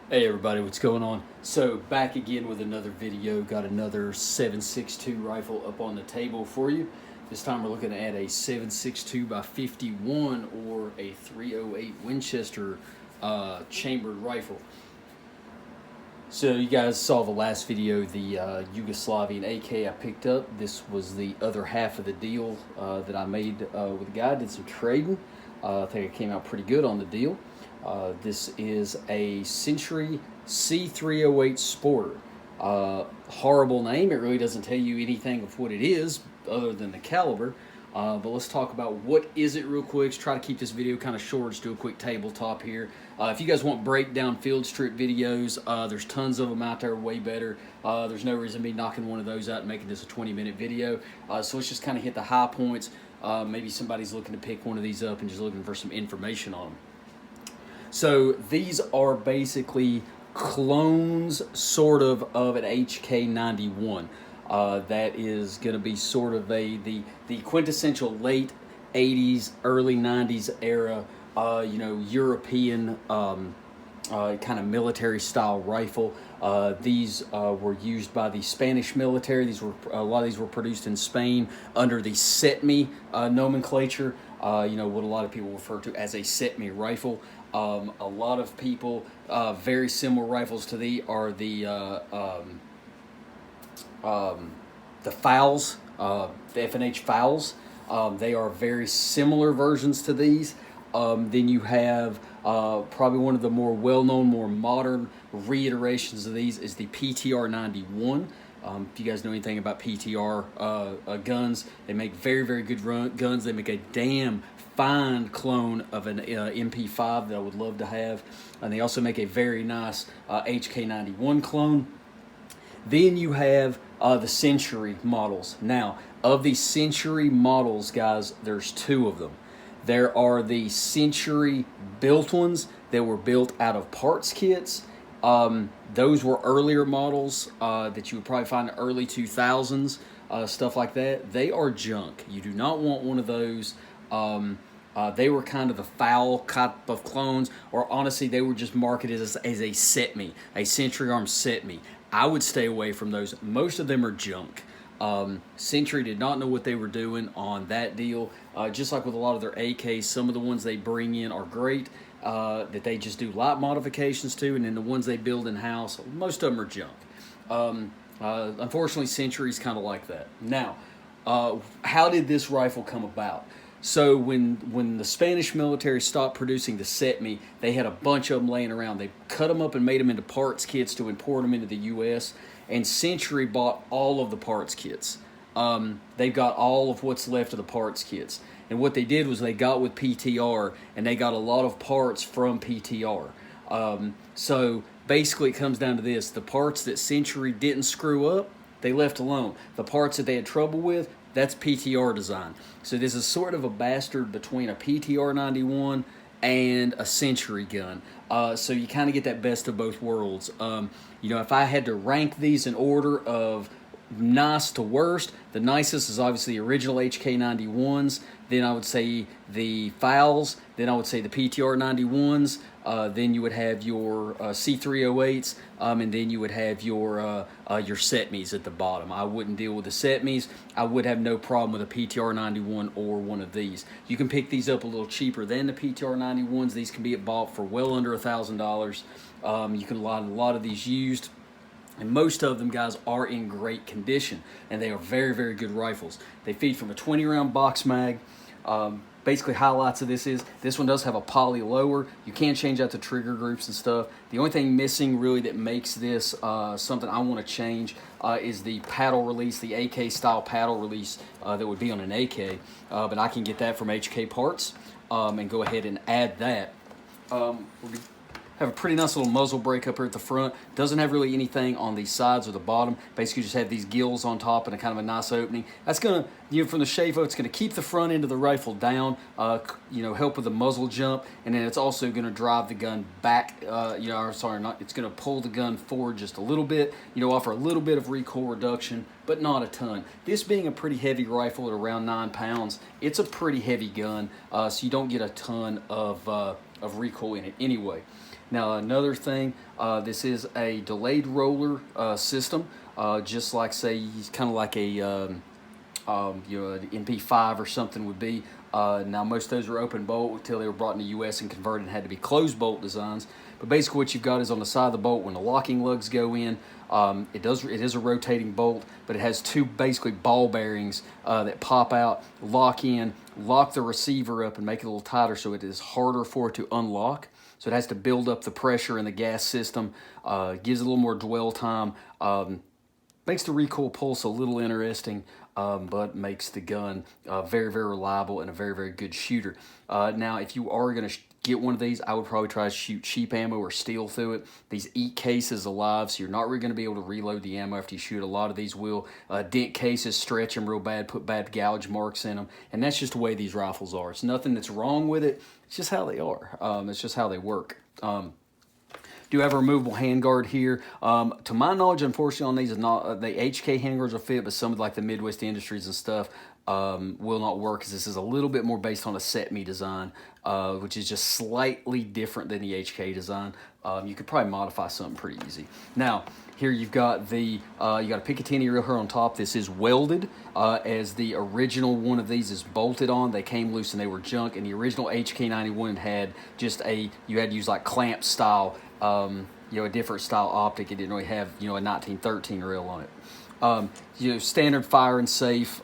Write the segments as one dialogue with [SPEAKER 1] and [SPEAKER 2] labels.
[SPEAKER 1] Hey everybody, what's going on? So back again with another video. Got another 7.62 rifle up on the table for you. This time we're looking at a 7.62 by 51 or a 308 Winchester chambered rifle. So you guys saw the last video, the Yugoslavian AK I picked up. This was the other half of the deal that I made with a guy. Did some trading. I think it came out pretty good on the deal. This is a Century C308 Sporter. Horrible name. It really doesn't tell you anything of what it is other than the caliber. But let's talk about what is it real quick. Let's try to keep this video kind of short. Let's do a quick tabletop here. If you guys want breakdown field strip videos, there's tons of them out there, way better. There's no reason me knocking one of those out and making this a 20-minute video. So let's just kind of hit the high points. Maybe somebody's looking to pick one of these up and just looking for some information on them. So these are basically clones, sort of an HK91. That is going to be sort of the quintessential late 80s, early 90s era, European kind of military style rifle. These were used by the Spanish military. A lot of these were produced in Spain under the SETME nomenclature. What a lot of people refer to as a SETME rifle. A lot of people, very similar rifles to these are the Fowls, the F&H Fowls. They are very similar versions to these. Then you have probably one of the more well-known, more modern reiterations of these is the PTR 91. If you guys know anything about PTR guns, they make very, very good guns. They make a damn fine clone of an MP5 that I would love to have. And they also make a very nice HK91 clone. Then you have the Century models. Now, of the Century models, guys, there's two of them. There are the Century built ones that were built out of parts kits. Those were earlier models that you would probably find in the early 2000s, stuff like that. They are junk. You do not want one of those. They were kind of the foul type of clones, or honestly, they were just marketed as a SETME, a Century Arms SETME. I would stay away from those. Most of them are junk. Century did not know what they were doing on that deal. Just like with a lot of their AKs, some of the ones they bring in are great, that they just do light modifications to, and then the ones they build in-house, most of them are junk. Unfortunately, Century's kind of like that. Now, how did this rifle come about? So when the Spanish military stopped producing the SETME, they had a bunch of them laying around. They cut them up and made them into parts kits to import them into the U.S., and Century bought all of the parts kits. They've got all of what's left of the parts kits. And what they did was they got with PTR, and they got a lot of parts from PTR. So basically it comes down to this. The parts that Century didn't screw up, they left alone. The parts that they had trouble with, that's PTR design. So this is sort of a bastard between a PTR 91 and a Century gun. So you kind of get that best of both worlds. If I had to rank these in order of nice to worst, the nicest is obviously the original HK91s. Then I would say the Fowls. Then I would say the PTR 91s. Then you would have your C308s, and then you would have your SETMEs at the bottom. I wouldn't deal with the SETMEs. I would have no problem with a PTR 91 or one of these. You can pick these up a little cheaper than the PTR 91s. These can be bought for well under $1,000. You can find a lot of these used. And most of them, guys, are in great condition, and they are very, very good rifles. They feed from a 20-round box mag. Basically, highlights of this one does have a poly lower. You can change out the trigger groups and stuff. The only thing missing, really, that makes this something I want to change is the paddle release, the AK-style paddle release that would be on an AK. But I can get that from HK Parts and go ahead and add that. Have a pretty nice little muzzle brake up here at the front. Doesn't have really anything on the sides or the bottom. Basically just have these gills on top and a kind of a nice opening. That's going to, from the Shavo, it's going to keep the front end of the rifle down, help with the muzzle jump, and then it's also going to drive the gun back, it's going to pull the gun forward just a little bit, offer a little bit of recoil reduction, but not a ton. This being a pretty heavy rifle at around 9 pounds, it's a pretty heavy gun, so you don't get a ton of of recoil in it anyway. Now another thing, this is a delayed roller system, just like say kind of like a an MP5 or something would be. Now most of those are open bolt until they were brought in the U.S. and converted and had to be closed bolt designs. But basically what you've got is on the side of the bolt when the locking lugs go in, it is a rotating bolt, but it has two basically ball bearings that pop out, lock in, lock the receiver up and make it a little tighter so it is harder for it to unlock. So it has to build up the pressure in the gas system, gives it a little more dwell time, makes the recoil pulse a little interesting, but makes the gun very, very reliable and a very, very good shooter. Now, if you are going to get one of these, I would probably try to shoot cheap ammo or steel through it. These eat cases alive, so you're not really going to be able to reload the ammo after you shoot. A lot of these will dent cases, stretch them real bad, put bad gouge marks in them, and that's just the way these rifles are. It's nothing that's wrong with it. It's just how they are. It's just how they work. Do have a removable handguard here. To my knowledge, unfortunately, on these is not the HK handguards will fit, but some of like the Midwest Industries and stuff will not work because this is a little bit more based on a set me design, which is just slightly different than the HK design. You could probably modify something pretty easy. Now, here you've got the you got a Picatinny rail here on top. This is welded, as the original one of these is bolted on. They came loose and they were junk. And the original HK91 had just you had to use like clamp style, a different style optic. It didn't really have a 1913 rail on it. Standard fire and safe,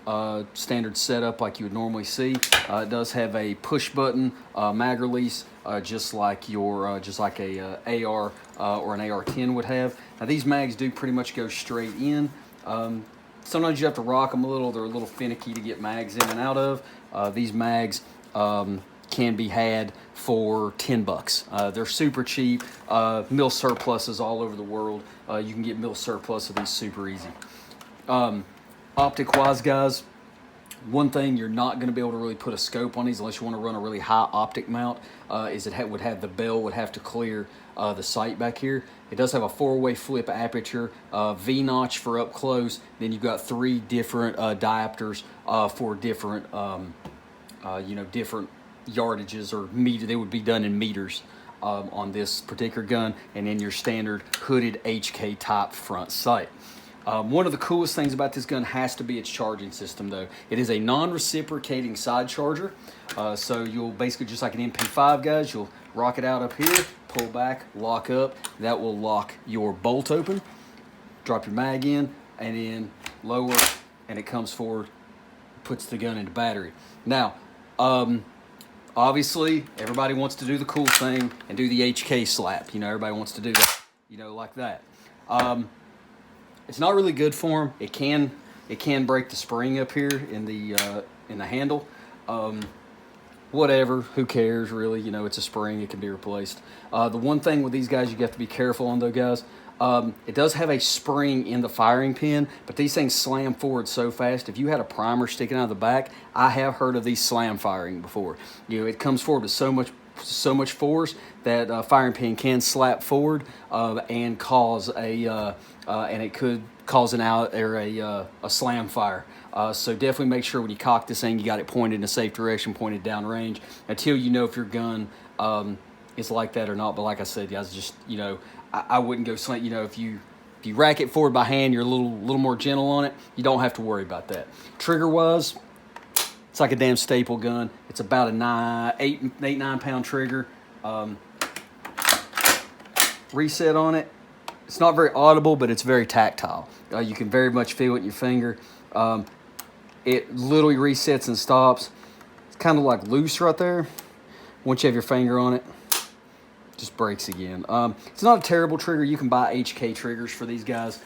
[SPEAKER 1] standard setup like you would normally see. It does have a push button mag release, just like a AR or an AR-10 would have. Now these mags do pretty much go straight in. Sometimes you have to rock them a little. They're a little finicky to get mags in and out of. These mags can be had for $10. They're super cheap. Mill surpluses all over the world. You can get mill surplus of these super easy. Optic wise, guys, one thing you're not going to be able to really put a scope on these unless you want to run a really high optic mount, is it would have the bell would have to clear the sight back here. It does have a 4-way flip aperture, V-notch for up close. Then you've got 3 different diopters for different different yardages or meter. They would be done in meters on this particular gun, and then your standard hooded HK type front sight. One of the coolest things about this gun has to be its charging system, though. It is a non-reciprocating side charger, so you'll basically, just like an MP5, guys, you'll rock it out up here, pull back, lock up. That will lock your bolt open. Drop your mag in, and then lower, and it comes forward, puts the gun into battery. Now, obviously, everybody wants to do the cool thing and do the HK slap. Everybody wants to do that, like that. It's not really good for them. It can break the spring up here in the handle. Whatever, who cares really? It's a spring. It can be replaced. The one thing with these guys you have to be careful on, though, guys. It does have a spring in the firing pin, but these things slam forward so fast. If you had a primer sticking out of the back, I have heard of these slam firing before. It comes forward with so much force that firing pin can slap forward and cause and it could cause an out or a slam fire. So definitely make sure when you cock this thing, you got it pointed in a safe direction, pointed down range, until you know if your gun is like that or not. But like I said, guys, just I wouldn't go slant. If you rack it forward by hand, you're a little more gentle on it. You don't have to worry about that. Trigger wise, it's like a damn staple gun. It's about a 9 pound trigger. Reset on it. It's not very audible, but it's very tactile. You can very much feel it in your finger. It literally resets and stops. It's kind of like loose right there. Once you have your finger on it, just breaks again. It's not a terrible trigger. You can buy HK triggers for these guys.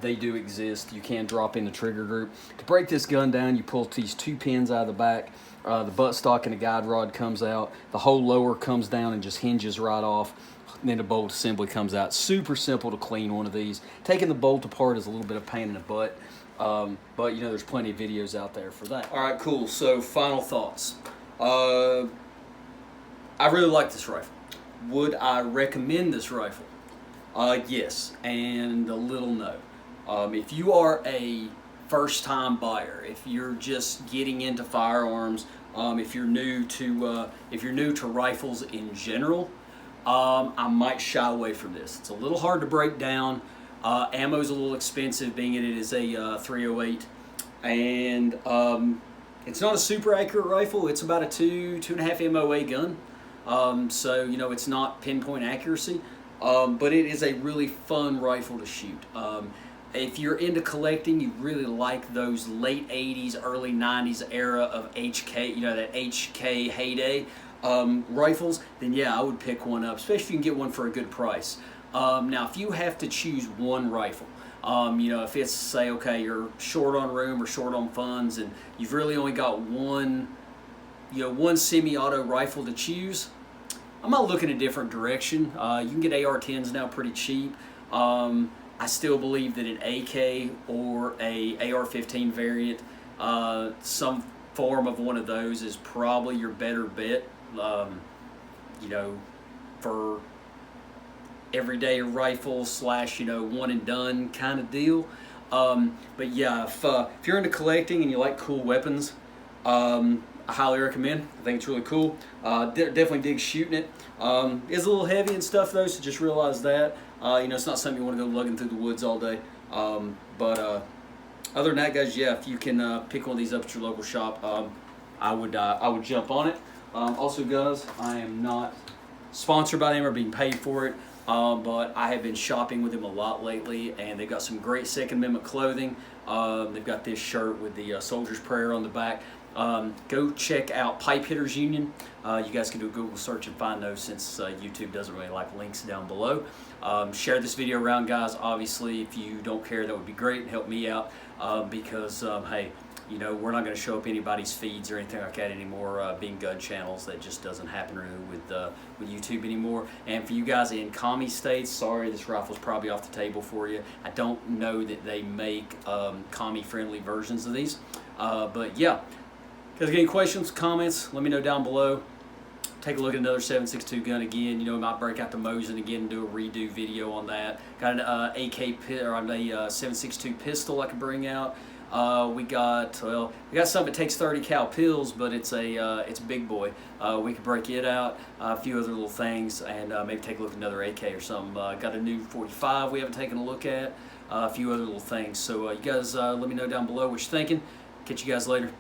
[SPEAKER 1] They do exist. You can drop in the trigger group. To break this gun down, you pull these 2 pins out of the back. The buttstock and the guide rod comes out. The whole lower comes down and just hinges right off. And then the bolt assembly comes out. Super simple to clean one of these. Taking the bolt apart is a little bit of pain in the butt. But there's plenty of videos out there for that. All right, cool. So final thoughts. I really like this rifle. Would I recommend this rifle? Yes, and a little no. If you are a first-time buyer, if you're just getting into firearms, If you're new to rifles in general, I might shy away from this. It's a little hard to break down. Ammo's a little expensive, being it is a 308, and it's not a super accurate rifle. It's about a 2.5 MOA gun, so you know it's not pinpoint accuracy, but it is a really fun rifle to shoot. If you're into collecting, you really like those late 80s, early 90s era of HK, you know, that HK heyday rifles, then yeah, I would pick one up, especially if you can get one for a good price. Now, if you have to choose one rifle, you know, if it's, say, okay, you're short on room or short on funds and you've really only got one semi-auto rifle to choose, I might look in a different direction. You can get AR-10s now pretty cheap. I still believe that an AK or a AR-15 variant, some form of one of those is probably your better bet, you know, for everyday rifle / you know, one and done kind of deal. But yeah, if you're into collecting and you like cool weapons, I highly recommend. I think it's really cool. Definitely dig shooting it. It's a little heavy and stuff though, so just realize that. You know, it's not something you want to go lugging through the woods all day. But other than that, guys, yeah, if you can pick one of these up at your local shop, I would jump on it. Also, guys, I am not sponsored by them or being paid for it, but I have been shopping with them a lot lately, and they've got some great Second Amendment clothing. They've got this shirt with the Soldier's Prayer on the back. Go check out Pipe Hitters Union. You guys can do a Google search and find those, since YouTube doesn't really like links down below. Share this video around, guys. Obviously, if you don't care, that would be great and help me out, because hey, you know, we're not going to show up anybody's feeds or anything like that anymore, being gun channels. That just doesn't happen really with YouTube anymore. And for you guys in commie states, sorry, this rifle's probably off the table for you. I don't know that they make commie-friendly versions of these, but yeah. Guys, get any questions, comments, let me know down below. Take a look at another 7.62 gun again. You know, might break out the Mosin again and do a redo video on that. Got an AK or a 7.62 pistol I can bring out. We got something that takes 30 cal pills, but it's a big boy. We could break it out. A few other little things, and maybe take a look at another AK or something. Got a new 45 we haven't taken a look at. A few other little things. So you guys let me know down below what you're thinking. Catch you guys later.